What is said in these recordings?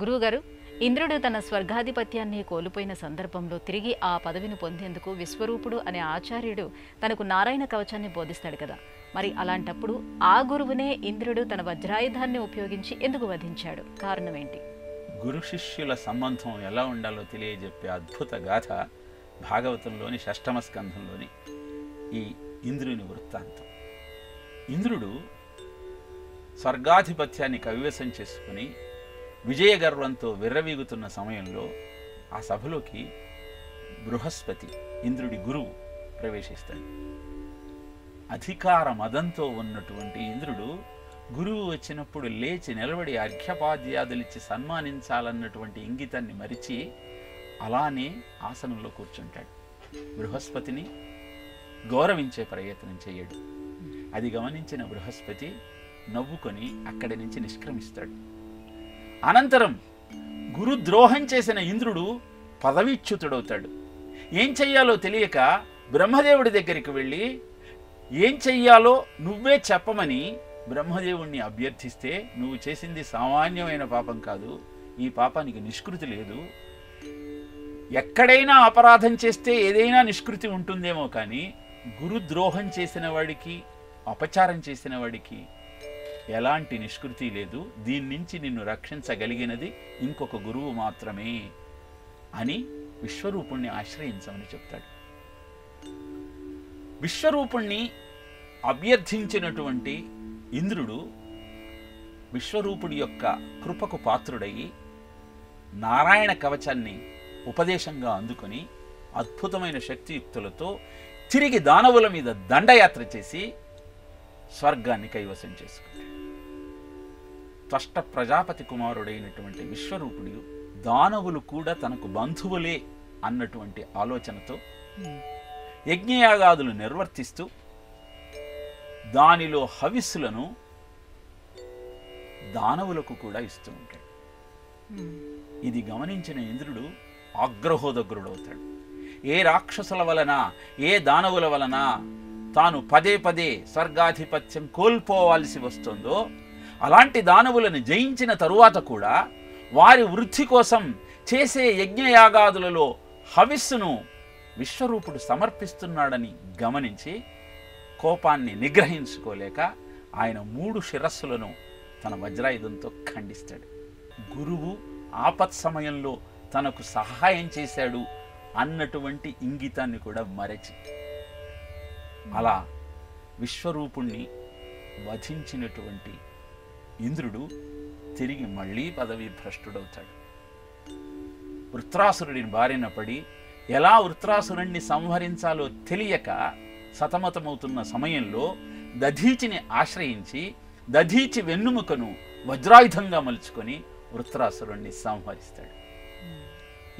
గురువుగారు, ఇంద్రుడు తన స్వర్గాధిపత్యాన్ని కోల్పోయిన సందర్భంలో తిరిగి ఆ పదవిని పొందేందుకు విశ్వరూపుడు అనే ఆచార్యుడు తనకు నారాయణ కవచాన్ని బోధిస్తాడు కదా. మరి అలాంటప్పుడు ఆ గురువునే ఇంద్రుడు తన వజ్రాయుధాన్ని ఉపయోగించి ఎందుకు వధించాడు? కారణం ఏంటి? గురు శిష్యుల సంబంధం ఎలా ఉండాలో తెలియజెప్పే అద్భుత గాథ భాగవతంలోని షష్టమ స్కంధంలోని ఈ ఇంద్రుని వృత్తాంతం. ఇంద్రుడు స్వర్గాధిపత్యాన్ని కవివశం చేసుకుని విజయగర్వంతో విర్రవీగుతున్న సమయంలో ఆ సభలోకి బృహస్పతి, ఇంద్రుడి గురువు, ప్రవేశిస్తాడు. అధికార మదంతో ఉన్నటువంటి ఇంద్రుడు గురువు వచ్చినప్పుడు లేచి నిలబడి అర్ఘ్యపాద్యాదులిచ్చి సన్మానించాలన్నటువంటి ఇంగితాన్ని మరిచి అలానే ఆసనంలో కూర్చుంటాడు. బృహస్పతిని గౌరవించే ప్రయత్నం చేయడు. అది గమనించిన బృహస్పతి నవ్వుకొని అక్కడి నుంచి నిష్క్రమిస్తాడు. అనంతరం గురుద్రోహం చేసిన ఇంద్రుడు పదవీచ్యుతుడవుతాడు. ఏం చెయ్యాలో తెలియక బ్రహ్మదేవుడి దగ్గరికి వెళ్ళి ఏం చెయ్యాలో నువ్వే చెప్పమని బ్రహ్మదేవుణ్ణి అభ్యర్థిస్తే, నువ్వు చేసింది సామాన్యమైన పాపం కాదు, ఈ పాపానికి నిష్కృతి లేదు, ఎక్కడైనా అపరాధం చేస్తే ఏదైనా నిష్కృతి ఉంటుందేమో కానీ గురుద్రోహం చేసిన వాడికి, అపచారం చేసిన వాడికి ఎలాంటి నిష్కృతి లేదు, దీని నుంచి నిన్ను రక్షించగలిగినది ఇంకొక గురువు మాత్రమే అని విశ్వరూపుణ్ణి ఆశ్రయించమని చెప్తాడు. విశ్వరూపుణ్ణి అభ్యర్థించినటువంటి ఇంద్రుడు విశ్వరూపుడి యొక్క కృపకు పాత్రుడయి నారాయణ కవచాన్ని ఉపదేశంగా అందుకొని అద్భుతమైన శక్తియుక్తులతో తిరిగి దానవుల మీద దండయాత్ర చేసి స్వర్గాన్ని కైవసం చేసుకుంటాడు. త్వష్ట ప్రజాపతి కుమారుడైనటువంటి విశ్వరూపుడు దానవులు కూడా తనకు బంధువులే అన్నటువంటి ఆలోచనతో యజ్ఞయాగాదులు నిర్వర్తిస్తూ దానిలో హవిస్సులను దానవులకు కూడా ఇస్తూ ఉంటాడు. ఇది గమనించిన ఇంద్రుడు ఆగ్రహోదగ్రుడవుతాడు. ఏ రాక్షసుల వలన, ఏ దానవుల వలన తాను పదే పదే స్వర్గాధిపత్యం కోల్పోవాల్సి వస్తుందో అలాంటి దానవులను జయించిన తరువాత కూడా వారి వృద్ధి కోసం చేసే యజ్ఞయాగాదులలో హవిస్సును విశ్వరూపుడు సమర్పిస్తున్నాడని గమనించి కోపాన్ని నిగ్రహించుకోలేక ఆయన 3 శిరస్సులను తన వజ్రాయుధంతో ఖండిస్తాడు. గురువు ఆపత్ సమయంలో తనకు సహాయం చేశాడు అన్నటువంటి ఇంగితాన్ని కూడా మరచి అలా విశ్వరూపుణ్ణి వధించినటువంటి ఇంద్రుడు తిరిగి మళ్ళీ పదవి భ్రష్టుడవుతాడు. వృత్రాసురుడిని బారిన పడి ఎలా వృత్రాసురుణ్ణి సంహరించాలో తెలియక సతమతమవుతున్న సమయంలో దధీచిని ఆశ్రయించి దధీచి వెన్నుముకను వజ్రాయుధంగా మలుచుకొని వృత్రాసురుణ్ణి సంహరిస్తాడు.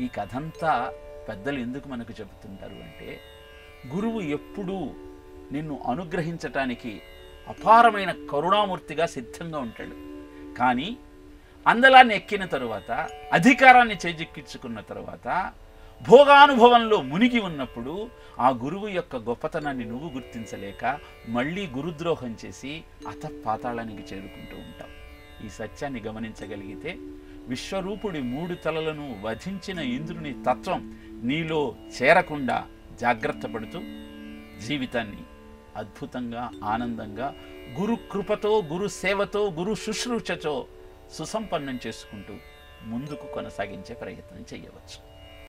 ఈ కథంతా పెద్దలు ఎందుకు మనకు చెబుతుంటారు అంటే, గురువు ఎప్పుడూ నిన్ను అనుగ్రహించటానికి అపారమైన కరుణామూర్తిగా సిద్ధంగా ఉంటాడు. కానీ అందలాన్ని ఎక్కిన తరువాత, అధికారాన్ని చేజిక్కించుకున్న తరువాత, భోగానుభవంలో మునిగి ఉన్నప్పుడు ఆ గురువు యొక్క గొప్పతనాన్ని నువ్వు గుర్తించలేక మళ్ళీ గురుద్రోహం చేసి అతపాతాళానికి చేరుకుంటూ ఉంటావు. ఈ సత్యాన్ని గమనించగలిగితే విశ్వరూపుడి 3 తలలను వధించిన ఇంద్రుని తత్వం నీలో చేరకుండా జాగ్రత్త పడుతూ జీవితాన్ని అద్భుతంగా, ఆనందంగా గురు కృపతో, గురు సేవతో, గురు శుశ్రూషతో సుసంపన్నం చేసుకుంటూ ముందుకు కొనసాగించే ప్రయత్నం చేయవచ్చు.